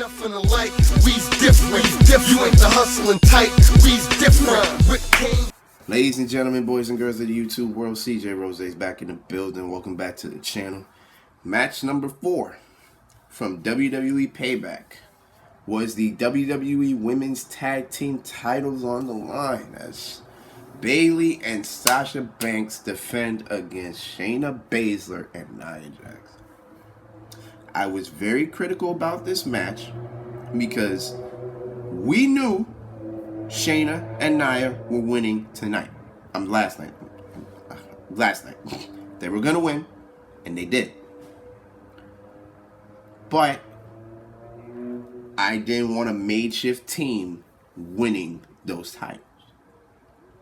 nothing alike. We's different. You ain't the hustling type. We's different. Ladies and gentlemen, boys and girls of the YouTube world, CJ Rose's back in the building. Welcome back to the channel. Match number 4 from WWE Payback was the WWE Women's Tag Team titles on the line as Bayley and Sasha Banks defend against Shayna Baszler and Nia Jax. I was very critical about this match because we knew Shayna and Nia were winning tonight. Last night. They were going to win, and they did. But I didn't want a makeshift team winning those titles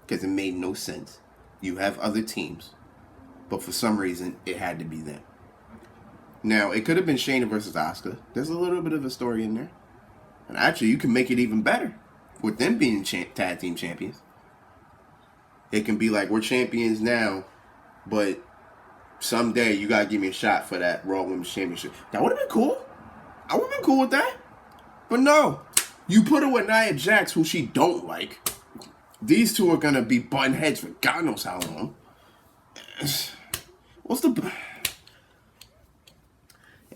because it made no sense. You have other teams, but for some reason, it had to be them. Now, it could have been Shayna versus Asuka. There's a little bit of a story in there. And actually, you can make it even better with them being tag team champions. It can be like, we're champions now, but someday you got to give me a shot for that Raw Women's Championship. That would have been cool. I would have been cool with that. But no. You put her with Nia Jax, who she don't like. These two are going to be butting heads for God knows how long. What's the...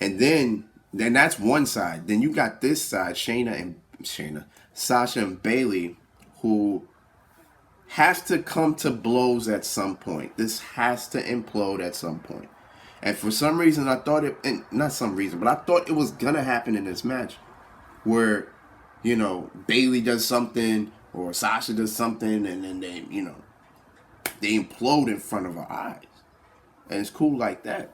And then that's one side. Then you got this side, Sasha and Bayley, who has to come to blows at some point. This has to implode at some point. And for some reason, I thought it, and not some reason, but I thought it was going to happen in this match where, you know, Bayley does something or Sasha does something and then they, you know, they implode in front of our eyes. And it's cool like that.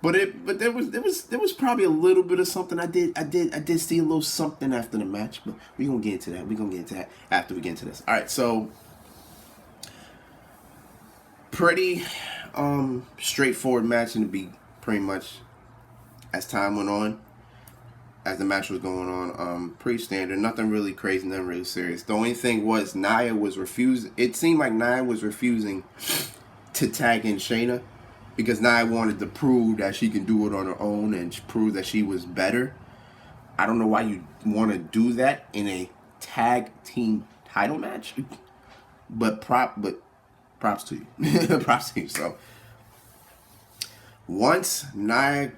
But there was probably a little bit of something. I did see a little something after the match, but we're gonna get into that. We're gonna get into that after we get into this. Alright, so pretty straightforward match and to be pretty much as time went on, as the match was going on, pretty standard, nothing really crazy, nothing really serious. The only thing was Nia was refusing. It seemed like Nia was refusing to tag in Shayna, because Nia wanted to prove that she can do it on her own and prove that she was better. I don't know why you want to do that in a tag team title match, but props to you. Props to you. So once Shayna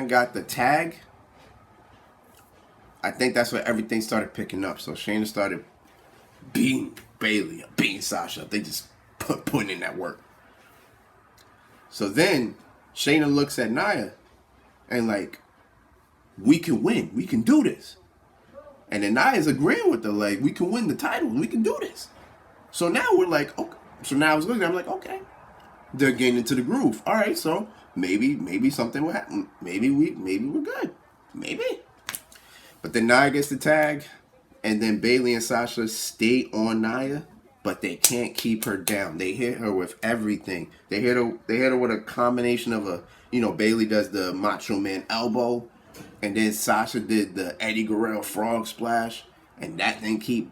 got the tag, I think that's where everything started picking up. So Shayna started beating Bayley, beating Sasha. They just putting in that work. So then Shayna looks at Nia and like, we can win. We can do this. And then Nia's agreeing with her, like, we can win the title. We can do this. So now we're like, okay. So now I was looking, I'm like, okay. They're getting into the groove. All right, so maybe something will happen. Maybe we're good. Maybe. But then Nia gets the tag, and then Bayley and Sasha stay on Nia. But they can't keep her down. They hit her with everything. They hit her with a combination of Bayley does the Macho Man elbow, and then Sasha did the Eddie Guerrero frog splash, and that didn't keep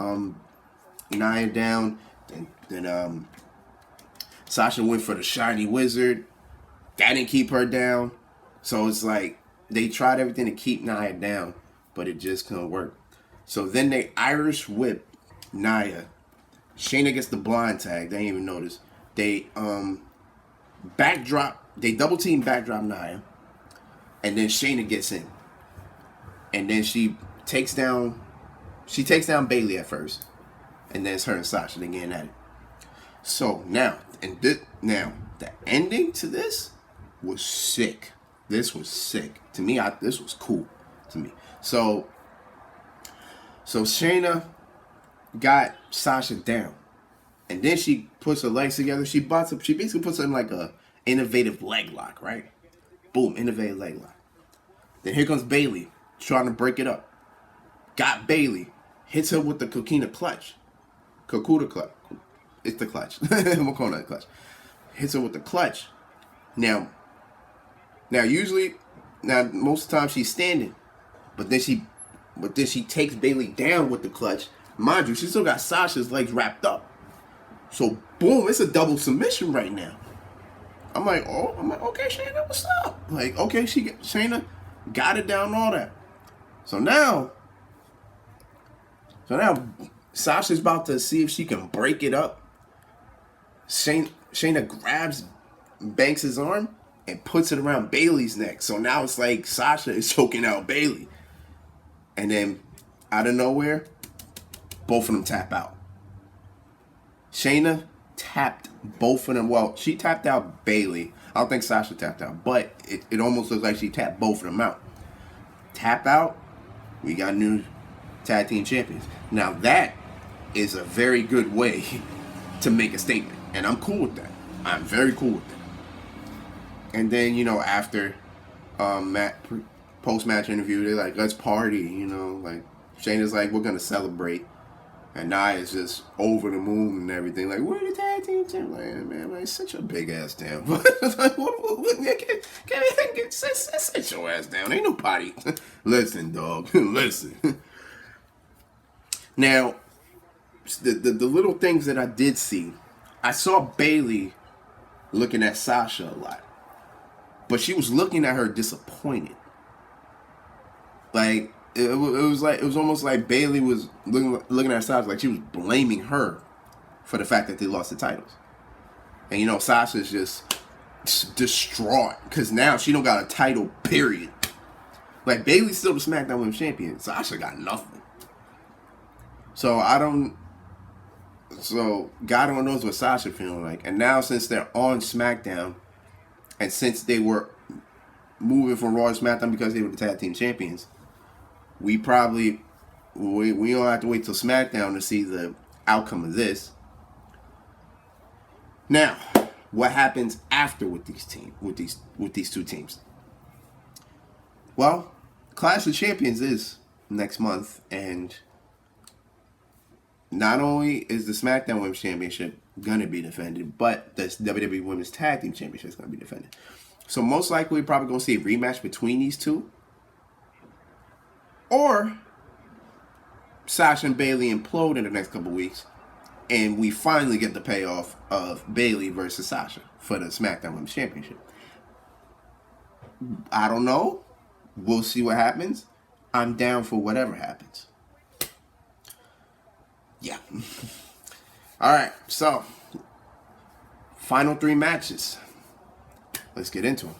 Nia down. Then Sasha went for the Shiny Wizard. That didn't keep her down. So it's like they tried everything to keep Nia down, but it just couldn't work. So then they Irish whip Nia. Shayna gets the blind tag. They didn't even notice. They They double team backdrop Nia, and then Shayna gets in, and then she takes down Bayley at first, and then it's her and Sasha. They getting at it. So now the ending to this was sick. This was sick to me. This was cool to me. So Shayna got Sasha down, and then she puts her legs together. She basically puts her in like a innovative leg lock, right? Boom, innovative leg lock. Then here comes Bayley trying to break it up. Got Bayley, hits her with the Coquina clutch. Coquina clutch. It's the clutch. I'm calling it clutch. Hits her with the clutch. Now most of the time she's standing, but then she takes Bayley down with the clutch. Mind you, she still got Sasha's legs wrapped up. So, boom, it's a double submission right now. I'm like, okay, Shayna, what's up? Like, okay, Shayna got it down, all that. So now Sasha's about to see if she can break it up. Shayna grabs Banks' arm and puts it around Bayley's neck. So now it's like Sasha is choking out Bayley. And then, out of nowhere, both of them tap out. Shayna tapped both of them. Well, she tapped out Bayley. I don't think Sasha tapped out. But it almost looks like she tapped both of them out. Tap out, we got new tag team champions. Now that is a very good way to make a statement. And I'm cool with that. I'm very cool with that. And then, you know, after post-match interview, they're like, let's party, you know. Like, Shayna's like, we're going to celebrate. And Nia's just over the moon and everything. Like, we're the tag team champions. Like, man, sit your big ass down. Sit your ass down. Ain't nobody. Listen, dog. Listen. Now, the little things that I did see, I saw Bayley looking at Sasha a lot. But she was looking at her disappointed. Like, it was almost like Bayley was looking at Sasha like she was blaming her for the fact that they lost the titles. And, you know, Sasha's just distraught because now she don't got a title, period. Like, Bayley's still the SmackDown Women's Champion. Sasha got nothing. So, God only knows what Sasha feeling like. And now, since they're on SmackDown, and since they were moving from Raw to SmackDown because they were the tag team champions, we don't have to wait till SmackDown to see the outcome of this. Now, what happens after with these two teams? Well, Clash of Champions is next month, and not only is the SmackDown Women's Championship gonna be defended, but the WWE Women's Tag Team Championship is gonna be defended. So most likely, we're probably gonna see a rematch between these two, or Sasha and Bayley implode in the next couple weeks, and we finally get the payoff of Bayley versus Sasha for the SmackDown Women's Championship. I don't know. We'll see what happens. I'm down for whatever happens. Yeah. All right, so final 3 matches. Let's get into them.